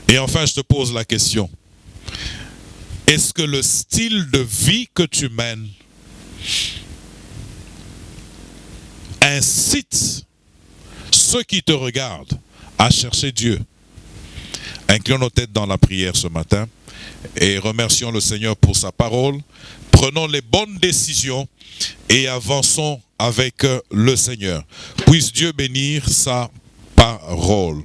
Speaker 4: Et enfin, je te pose la question. Est-ce que le style de vie que tu mènes incite ceux qui te regardent à chercher Dieu? Inclinons nos têtes dans la prière ce matin et remercions le Seigneur pour sa parole. Prenons les bonnes décisions et avançons avec le Seigneur. Puisse Dieu bénir sa parole.